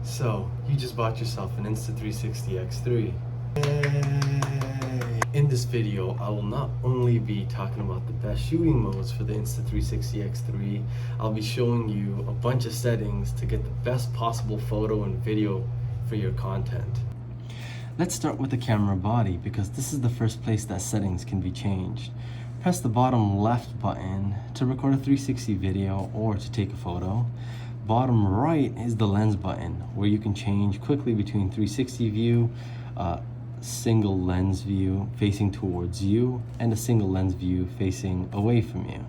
So, you just bought yourself an Insta360 X3. Yay! In this video, I will not only be talking about the best shooting modes for the Insta360 X3, I'll be showing you a bunch of settings to get the best possible photo and video for your content. Let's start with the camera body because this is the first place that settings can be changed. Press the bottom left button to record a 360 video or to take a photo. Bottom right is the lens button where you can change quickly between 360 view, single lens view facing towards you, and a single lens view facing away from you.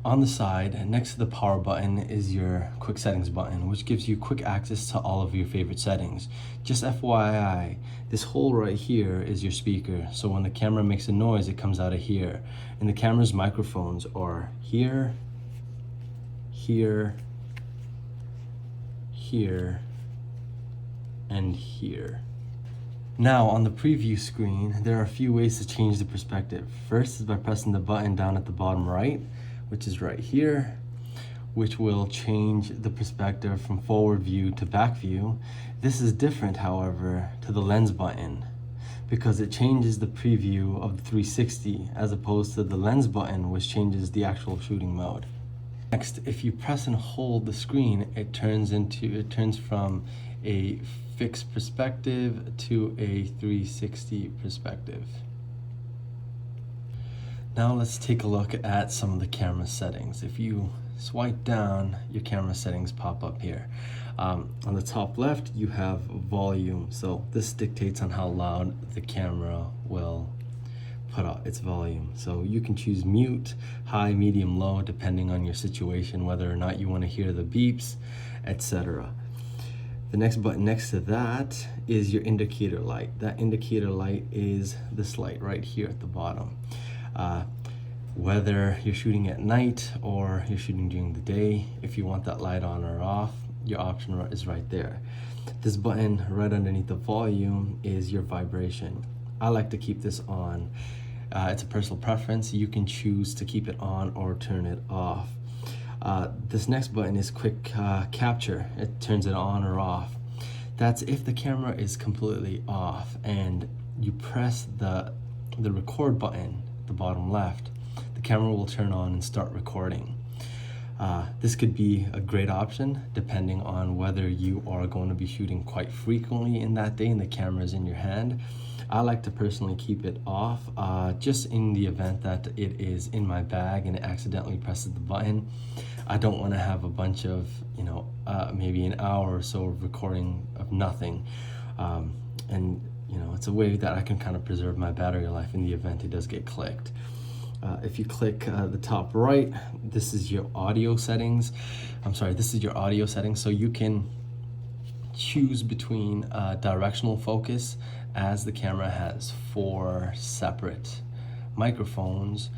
On the side, next to the power button is your quick settings button, which gives you quick access to all of your favorite settings. Just FYI, this hole right here is your speaker, so when the camera makes a noise, it comes out of here. And the camera's microphones are here, here, here, and here. Now on the preview screen, there are a few ways to change the perspective. First is by pressing the button down at the bottom right, which is right here, which will change the perspective from forward view to back view. This is different, however, to the lens button because it changes the preview of the 360 as opposed to the lens button, which changes the actual shooting mode. Next, if you press and hold the screen, it turns from a fixed perspective to a 360 perspective. Now let's take a look at some of the camera settings. If you swipe down, your camera settings pop up here. On the top left, you have volume. So this dictates on how loud the camera will put out its volume. So you can choose mute, high, medium, low, depending on your situation, whether or not you want to hear the beeps, etc. The next button next to that is your indicator light. That indicator light is this light right here at the bottom. Whether you're shooting at night or you're shooting during the day, if you want that light on or off, your option is right there. This button right underneath the volume is your vibration. I like to keep this on. It's a personal preference. You can choose to keep it on or turn it off. This next button is quick capture. It turns it on or off. That's if the camera is completely off and you press the record button, the bottom left, the camera will turn on and start recording. This could be a great option depending on whether you are going to be shooting quite frequently in that day and the camera is in your hand. I like to personally keep it off just in the event that it is in my bag and it accidentally presses the button. I don't want to have a bunch of, maybe an hour or so of recording of nothing. And it's a way that I can kind of preserve my battery life in the event it does get clicked. If you click the top right, this is your audio settings. This is your audio settings. So you can choose between directional focus, as the camera has 4 separate microphones,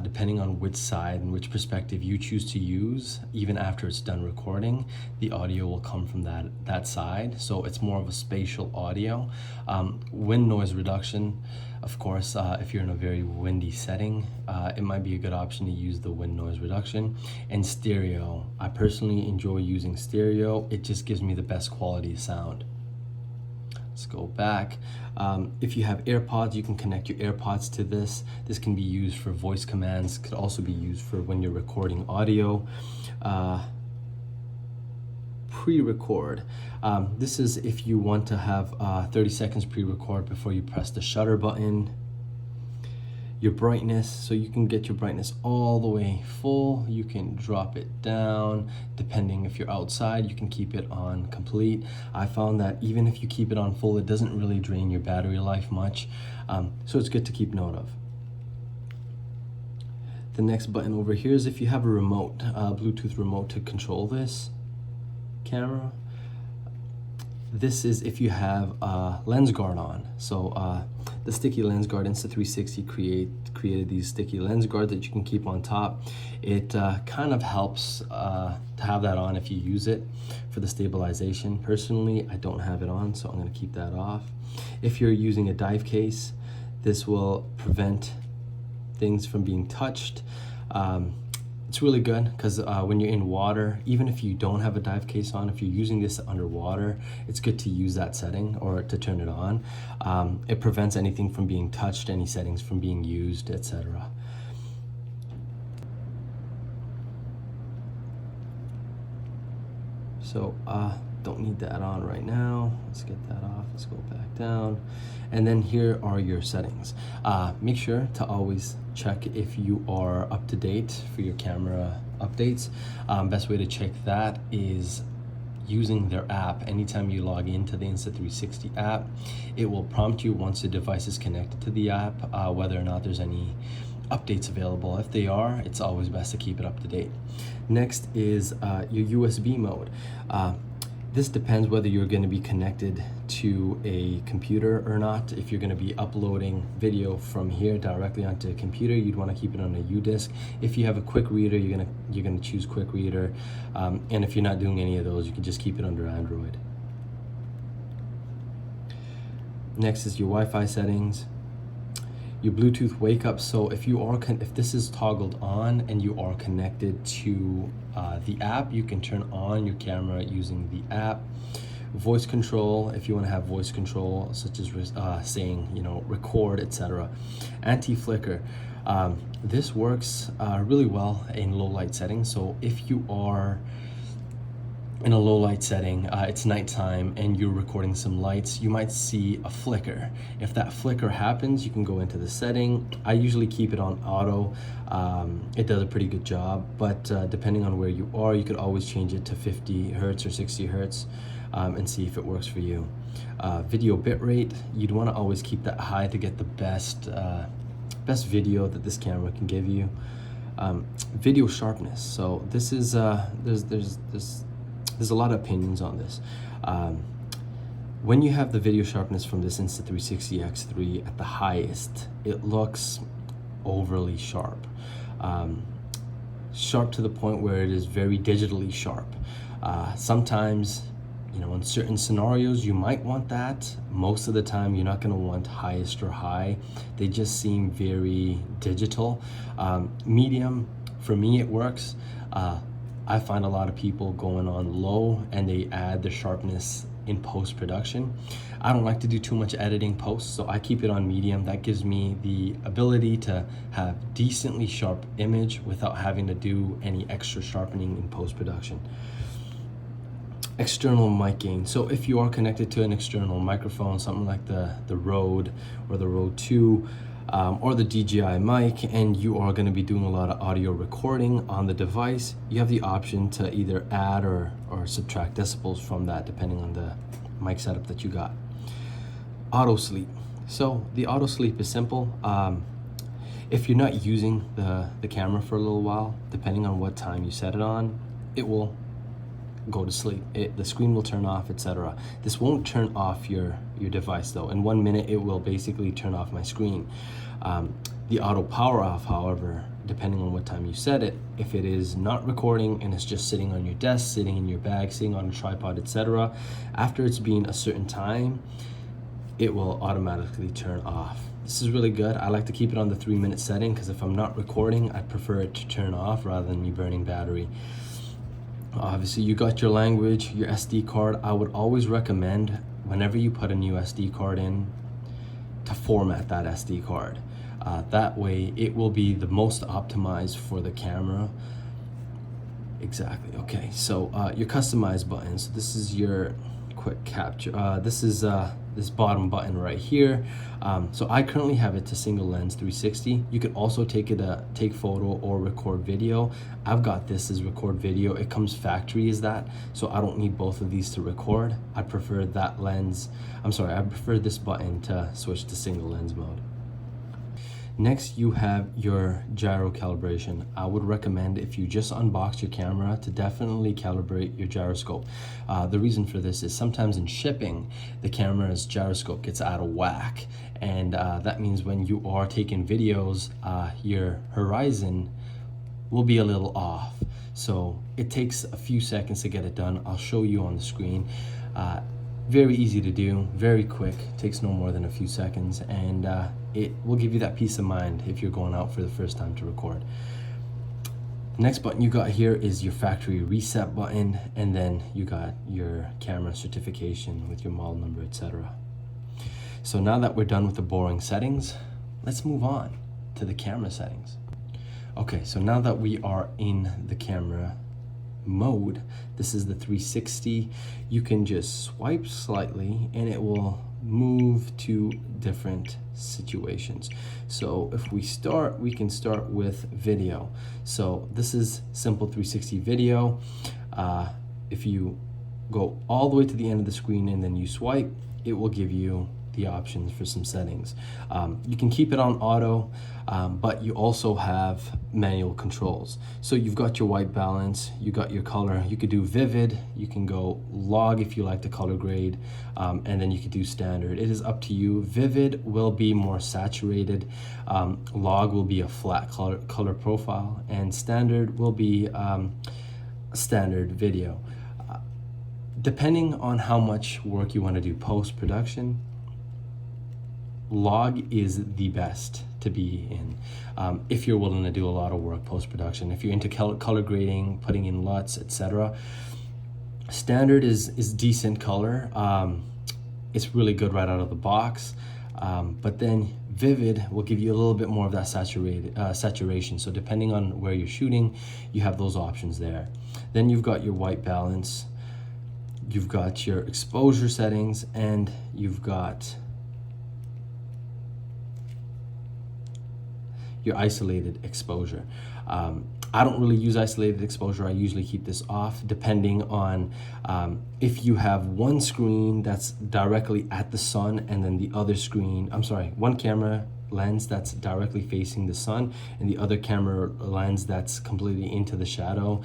depending on which side and which perspective you choose to use. Even after it's done recording, the audio will come from that side, so it's more of a spatial audio. Wind noise reduction, of course, if you're in a very windy setting, it might be a good option to use the wind noise reduction. And stereo, I personally enjoy using stereo. It just gives me the best quality of sound. Let's go back. If you have AirPods, you can connect your AirPods to this. This can be used for voice commands, could also be used for when you're recording audio. Pre-record. This is if you want to have 30 seconds pre-record before you press the shutter button. Your brightness, so you can get your brightness all the way full. You can drop it down depending if you're outside. You can keep it on complete. I found that even if you keep it on full, it doesn't really drain your battery life much, so it's good to keep note of. The next button over here is if you have a remote, Bluetooth remote to control this camera. This is if you have a lens guard on. So the sticky lens guard, Insta360 created these sticky lens guards that you can keep on top. It kind of helps to have that on if you use it for the stabilization. Personally, I don't have it on, so I'm going to keep that off. If you're using a dive case, this will prevent things from being touched. It's really good because when you're in water, even if you don't have a dive case on, if you're using this underwater, it's good to use that setting or to turn it on. It prevents anything from being touched, any settings from being used, etc. So don't need that on right now. Let's get that off. Let's go back down. And then here are your settings. Make sure to always check if you are up to date for your camera updates. Best way to check that is using their app. Anytime you log into the Insta360 app, it will prompt you once the device is connected to the app whether or not there's any updates available. If they are, it's always best to keep it up to date. Next is your USB mode. This depends whether you're going to be connected to a computer or not. If you're going to be uploading video from here directly onto a computer, you'd want to keep it on a U-Disc. If you have a quick reader, you're gonna choose quick reader. And if you're not doing any of those, you can just keep it under Android. Next is your Wi-Fi settings. Your Bluetooth wake up. So if this is toggled on and you are connected to the app, you can turn on your camera using the app. Voice control, if you want to have voice control, such as saying, record, etc. Anti-flicker. This works really well in low light settings. So if you are in a low light setting, it's nighttime and you're recording some lights, you might see a flicker. If that flicker happens, you can go into the setting. I usually keep it on auto. It does a pretty good job, but depending on where you are, you could always change it to 50 hertz or 60 hertz and see if it works for you. Video bitrate, you'd want to always keep that high to get the best video that this camera can give you. Video sharpness, so this is there's a lot of opinions on this. When you have the video sharpness from this Insta360 X3 at the highest, it looks overly sharp. Sharp to the point where it is very digitally sharp. Sometimes, in certain scenarios, you might want that. Most of the time, you're not going to want highest or high. They just seem very digital. Medium, for me, it works. I find a lot of people going on low and they add the sharpness in post-production. I don't like to do too much editing post, so I keep it on medium. That gives me the ability to have decently sharp image without having to do any extra sharpening in post-production. External mic gain. So if you are connected to an external microphone, something like the Rode or the Rode 2, or the DJI mic, and you are going to be doing a lot of audio recording on the device, you have the option to either add or subtract decibels from that depending on the mic setup that you got. Auto sleep. So the auto sleep is simple. If you're not using the camera for a little while, depending on what time you set it on, it will go to sleep. The screen will turn off, etc. This won't turn off your device though. In 1 minute, it will basically turn off my screen. The auto power off, however, depending on what time you set it, if it is not recording and it's just sitting on your desk, sitting in your bag, sitting on a tripod, etc., after it's been a certain time, it will automatically turn off. This is really good. I like to keep it on the 3-minute setting because if I'm not recording, I prefer it to turn off rather than me burning battery. Obviously, you got your language, your SD card. I would always recommend, whenever you put a new SD card in, to format that SD card. That way, it will be the most optimized for the camera. Exactly. Okay, so your customize buttons. This is your quick capture. This is this bottom button right here. So I currently have it to single lens 360. You could also take photo or record video. I've got this as record video. It comes factory as that, so I don't need both of these to record. I prefer that lens. I prefer this button to switch to single lens mode. Next, you have your gyro calibration. I would recommend, if you just unbox your camera, to definitely calibrate your gyroscope. The reason for this is sometimes in shipping, the camera's gyroscope gets out of whack. And that means when you are taking videos, your horizon will be a little off. So it takes a few seconds to get it done. I'll show you on the screen. Very easy to do, very quick, takes no more than a few seconds, and it will give you that peace of mind if you're going out for the first time to record. The next button you got here is your factory reset button, and then you got your camera certification with your model number, etc. So now that we're done with the boring settings, let's move on to the camera settings. Okay, so now that we are in the camera mode, this is the 360. You can just swipe slightly and it will move to different situations. So if we start, we can start with video. So this is simple 360 video. If you go all the way to the end of the screen and then you swipe, it will give you the options for some settings. You can keep it on auto, but you also have manual controls. So you've got your white balance, you got your color, you could do vivid, you can go log if you like the color grade, and then you could do standard. It is up to you. Vivid will be more saturated, log will be a flat color profile, and standard will be standard video. Depending on how much work you want to do post-production, log is the best to be in if you're willing to do a lot of work post-production. If you're into color grading, putting in LUTs, etc. Standard is decent color. It's really good right out of the box, but then vivid will give you a little bit more of that saturation. So depending on where you're shooting, you have those options there. Then you've got your white balance, you've got your exposure settings, and you've got your isolated exposure. I don't really use isolated exposure. I usually keep this off depending on if you have one screen that's directly at the sun and then the other screen, one camera lens that's directly facing the sun and the other camera lens that's completely into the shadow.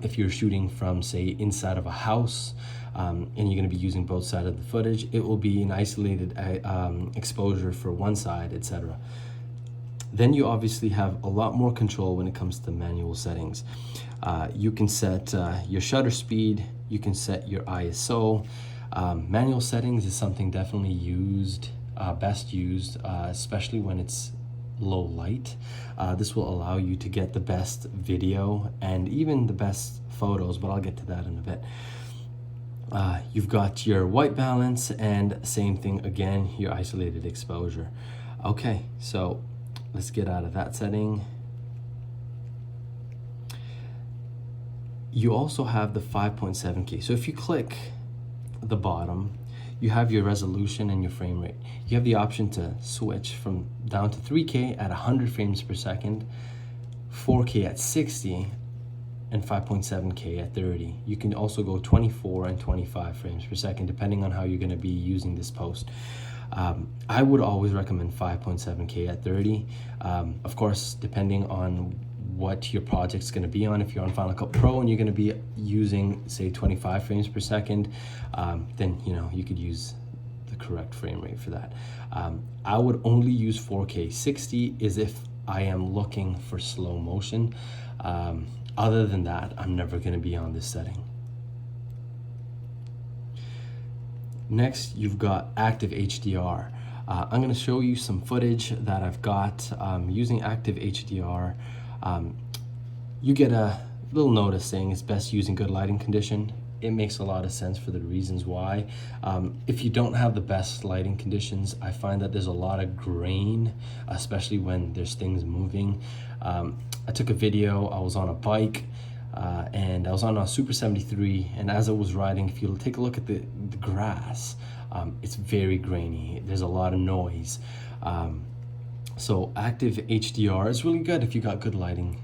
If you're shooting from, say, inside of a house, and you're going to be using both sides of the footage, it will be an isolated exposure for one side, etc. Then you obviously have a lot more control when it comes to manual settings. You can set your shutter speed, you can set your ISO. Manual settings is something definitely best used, especially when it's low light. This will allow you to get the best video and even the best photos, but I'll get to that in a bit. You've got your white balance, and same thing again, your isolated exposure. Okay, so let's get out of that setting. You also have the 5.7K. So if you click the bottom, you have your resolution and your frame rate. You have the option to switch from down to 3K at 100 frames per second, 4K at 60, and 5.7K at 30. You can also go 24 and 25 frames per second, depending on how you're gonna be using this post. I would always recommend 5.7K at 30. Of course, depending on what your project's going to be on. If you're on Final Cut Pro and you're going to be using, say, 25 frames per second, then you could use the correct frame rate for that. I would only use 4K. 60 is if I am looking for slow motion. Other than that, I'm never going to be on this setting. Next, you've got active HDR. I'm going to show you some footage that I've got using active HDR. You get a little notice saying it's best using good lighting condition. It makes a lot of sense for the reasons why. If you don't have the best lighting conditions, I find that there's a lot of grain, especially when there's things moving. I took a video, I was on a bike, and I was on a Super 73, and as I was riding, if you take a look at the grass, it's very grainy. There's a lot of noise. So active HDR is really good if you got good lighting.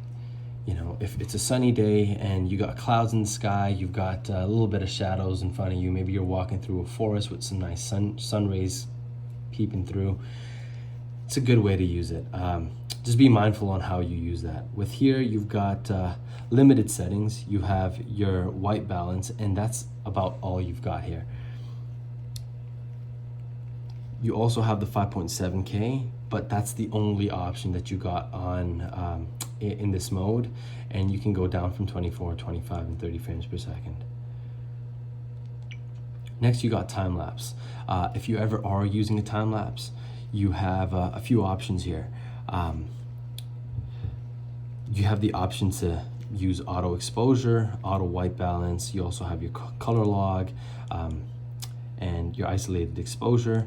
If it's a sunny day and you got clouds in the sky, you've got a little bit of shadows in front of you, maybe you're walking through a forest with some nice sun rays peeping through, it's a good way to use it. Just be mindful on how you use that. With here, you've got limited settings. You have your white balance, and that's about all you've got here. You also have the 5.7K, but that's the only option that you got on in this mode, and you can go down from 24, 25, and 30 frames per second. Next, you got time lapse. If you ever are using a time lapse, you have a few options here. You have the option to use auto exposure, auto white balance. You also have your color log and your isolated exposure.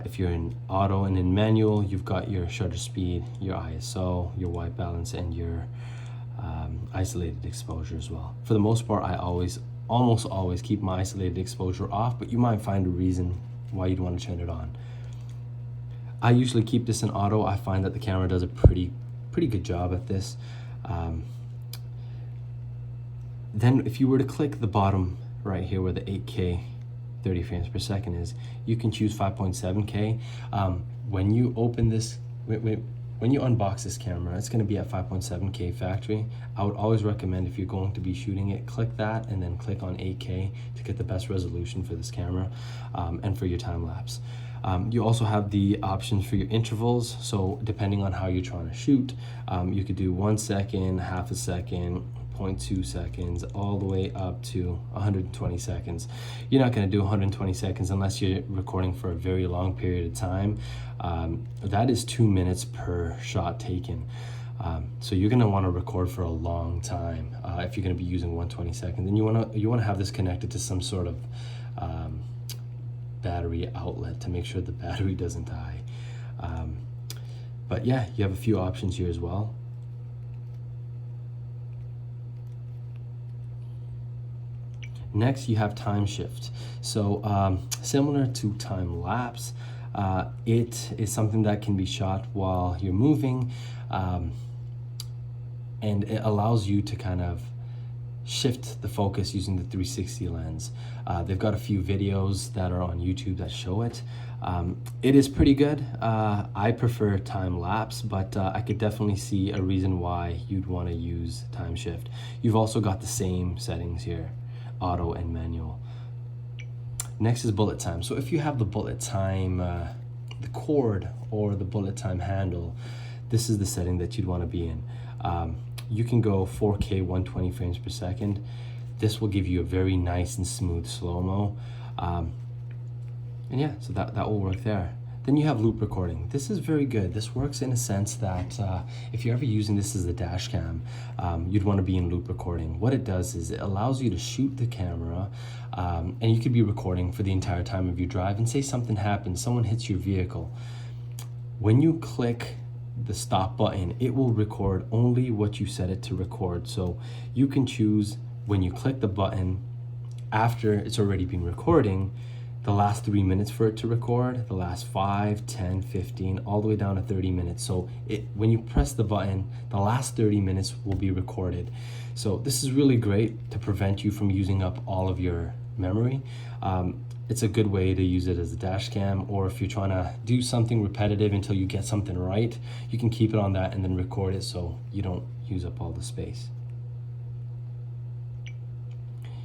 If you're in auto and in manual, you've got your shutter speed, your ISO, your white balance, and your isolated exposure as well. For the most part, I almost always keep my isolated exposure off, but you might find a reason why you'd want to turn it on. I usually keep this in auto. I find that the camera does a pretty good job at this. Then if you were to click the bottom right here where the 8K 30 frames per second is, you can choose 5.7K. When you open this, when you unbox this camera, it's going to be at 5.7K factory. I would always recommend, if you're going to be shooting it, click that and then click on 8K to get the best resolution for this camera and for your time lapse. You also have the options for your intervals. So depending on how you're trying to shoot, you could do 1 second, half a second, 0.2 seconds, all the way up to 120 seconds. You're not going to do 120 seconds unless you're recording for a very long period of time. That is 2 minutes per shot taken. So you're going to want to record for a long time if you're going to be using 120 seconds. And you want to have this connected to some sort of battery outlet to make sure the battery doesn't die. But yeah, you have a few options here as well. Next, you have time shift. So similar to time lapse, it is something that can be shot while you're moving, and it allows you to kind of shift the focus using the 360 lens. They've got a few videos that are on YouTube that show it. It is pretty good. I prefer time lapse, but I could definitely see a reason why you'd want to use time shift. You've also got the same settings here, auto and manual. Next is bullet time. So if you have the bullet time, the cord or the bullet time handle, this is the setting that you'd want to be in. You can go 4K 120 frames per second. This will give you a very nice and smooth slow-mo. And yeah, so that will work there. Then you have loop recording. This is very good. This works in a sense that if you're ever using this as a dash cam, you'd want to be in loop recording. What it does is it allows you to shoot the camera, and you could be recording for the entire time of your drive, and say something happens, someone hits your vehicle. When you click the stop button, it will record only what you set it to record. So you can choose, when you click the button, after it's already been recording, the last 3 minutes for it to record, the last 5, 10, 15, all the way down to 30 minutes. So when you press the button, the last 30 minutes will be recorded. So this is really great to prevent you from using up all of your memory. It's a good way to use it as a dash cam, or if you're trying to do something repetitive until you get something right, you can keep it on that and then record it so you don't use up all the space.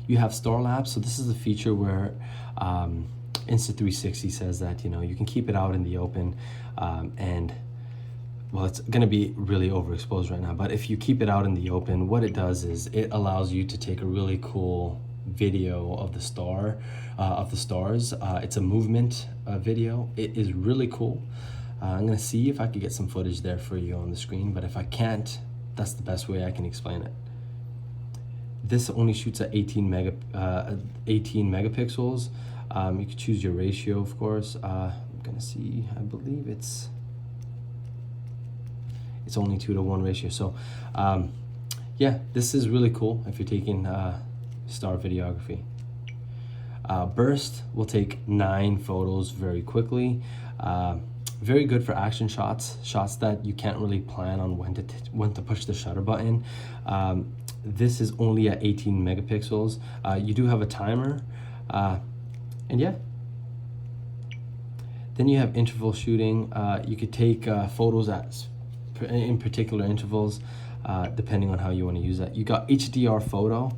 You have store lapse. So this is a feature where Insta360 says that, you can keep it out in the open, and well, it's going to be really overexposed right now, but if you keep it out in the open, what it does is it allows you to take a really cool video of the star, of the stars. It's a movement video. It is really cool. I'm going to see if I could get some footage there for you on the screen, but if I can't, that's the best way I can explain it. This only shoots at 18 megapixels. You could choose your ratio, of course. I'm gonna see, I believe it's only 2:1 ratio. So yeah, this is really cool if you're taking star videography. Burst will take 9 photos very quickly. Very good for action shots that you can't really plan on when to push the shutter button. This is only at 18 megapixels. You do have a timer, and yeah. Then you have interval shooting. You could take photos in particular intervals, depending on how you want to use that. You got HDR photo.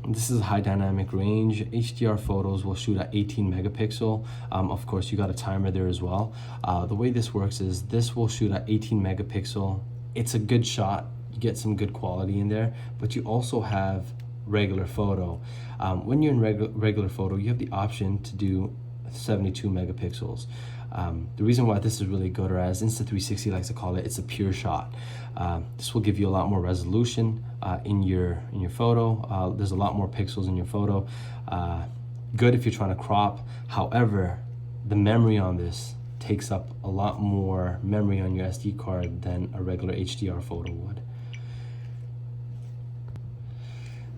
This is a high dynamic range. HDR photos will shoot at 18 megapixel. Of course, you got a timer there as well. The way this works is this will shoot at 18 megapixel. It's a good shot. You get some good quality in there, but you also have regular photo. When you're in regular photo, you have the option to do 72 megapixels. The reason why this is really good, or as Insta360 likes to call it, it's a pure shot. This will give you a lot more resolution in your photo. There's a lot more pixels in your photo. Good if you're trying to crop. However, the memory on this takes up a lot more memory on your SD card than a regular HDR photo would.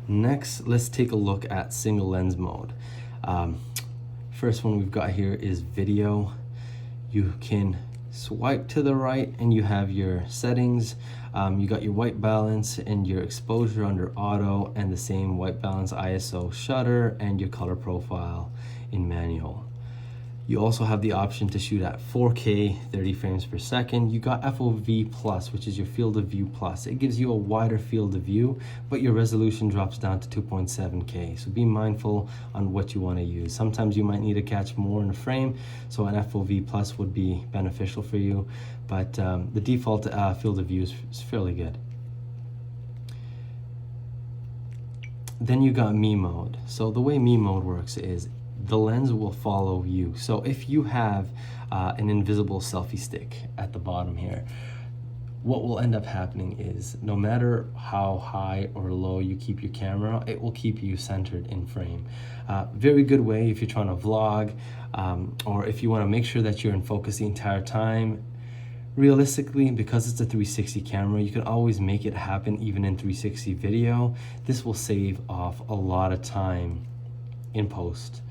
Next, let's take a look at single lens mode. First one we've got here is video. You can swipe to the right and you have your settings. You got your white balance and your exposure under auto, and the same white balance, ISO, shutter, and your color profile in manual. You also have the option to shoot at 4K 30 frames per second. You got FOV plus, which is your field of view plus. It gives you a wider field of view, but your resolution drops down to 2.7K. So be mindful on what you want to use. Sometimes you might need to catch more in a frame, so an FOV plus would be beneficial for you, but the default field of view is fairly good. Then you got me mode. So the way me mode works is the lens will follow you. So if you have an invisible selfie stick at the bottom here, what will end up happening is no matter how high or low you keep your camera, it will keep you centered in frame. Very good way if you're trying to vlog, or if you want to make sure that you're in focus the entire time. Realistically, because it's a 360 camera, you can always make it happen even in 360 video. This will save off a lot of time in post.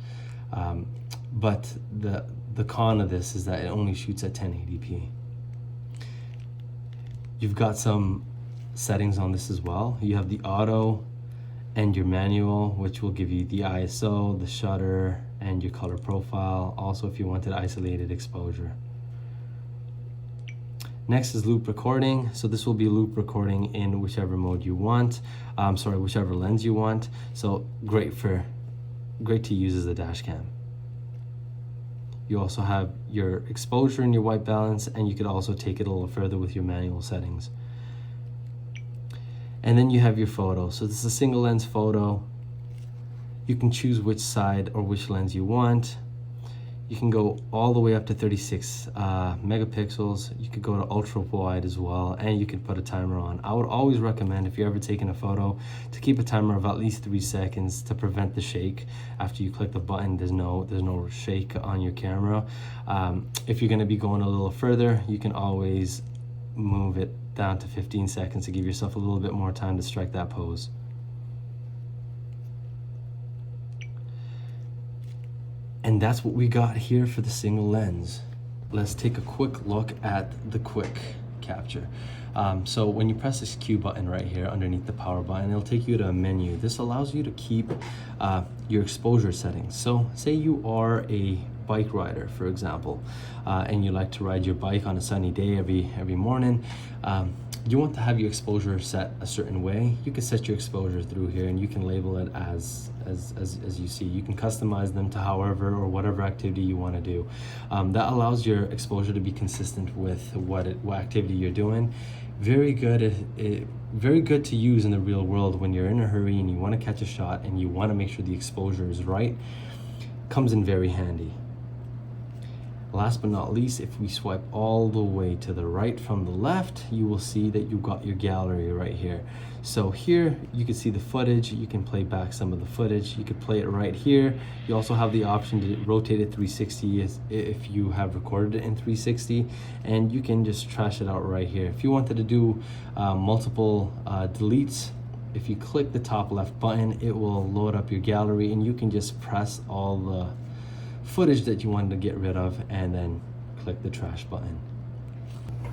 But the con of this is that it only shoots at 1080p. You've got some settings on this as well. You have the auto and your manual, which will give you the ISO, the shutter, and your color profile. Also, if you wanted isolated exposure. Next is loop recording. So this will be loop recording in whichever mode you want. Whichever lens you want. So great to use as a dash cam. You also have your exposure and your white balance, and you could also take it a little further with your manual settings. And then you have your photo. So this is a single lens photo. You can choose which side or which lens you want. You can go all the way up to 36 megapixels. You could go to ultra wide as well, and you can put a timer on. I would always recommend, if you're ever taking a photo, to keep a timer of at least 3 seconds to prevent the shake. After you click the button, there's no shake on your camera. If you're going to be going a little further, you can always move it down to 15 seconds to give yourself a little bit more time to strike that pose. And that's what we got here for the single lens. Let's take a quick look at the quick capture. So when you press this Q button right here underneath the power button, it'll take you to a menu. This allows you to keep your exposure settings. So say you are a bike rider, for example, and you like to ride your bike on a sunny day every morning. You want to have your exposure set a certain way. You can set your exposure through here, and you can label it as you see. You can customize them to however or whatever activity you want to do. That allows your exposure to be consistent with what activity you're doing. Very good to use in the real world when you're in a hurry and you want to catch a shot and you want to make sure the exposure is right. Comes in very handy. Last but not least, if we swipe all the way to the right from the left, you will see that you've got your gallery right here. So here you can see the footage. You can play back some of the footage. You could play it right here. You also have the option to rotate it 360 if you have recorded it in 360, and you can just trash it out right here. If you wanted to do multiple deletes, if you click the top left button, it will load up your gallery, and you can just press all the footage that you wanted to get rid of and then click the trash button.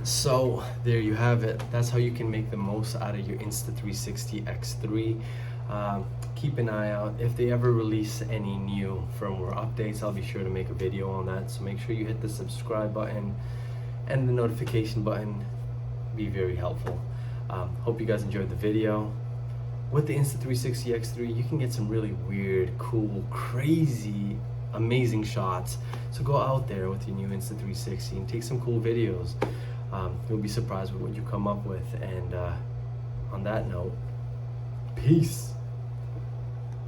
So there you have it. That's how you can make the most out of your Insta360 X3. Keep an eye out. If they ever release any new firmware updates, I'll be sure to make a video on that. So make sure you hit the subscribe button and the notification button. Be very helpful. Hope you guys enjoyed the video. With the Insta360 X3, you can get some really weird, cool, crazy, amazing shots. So go out there with your new Insta360 and take some cool videos. You'll be surprised with what you come up with. And on that note, peace.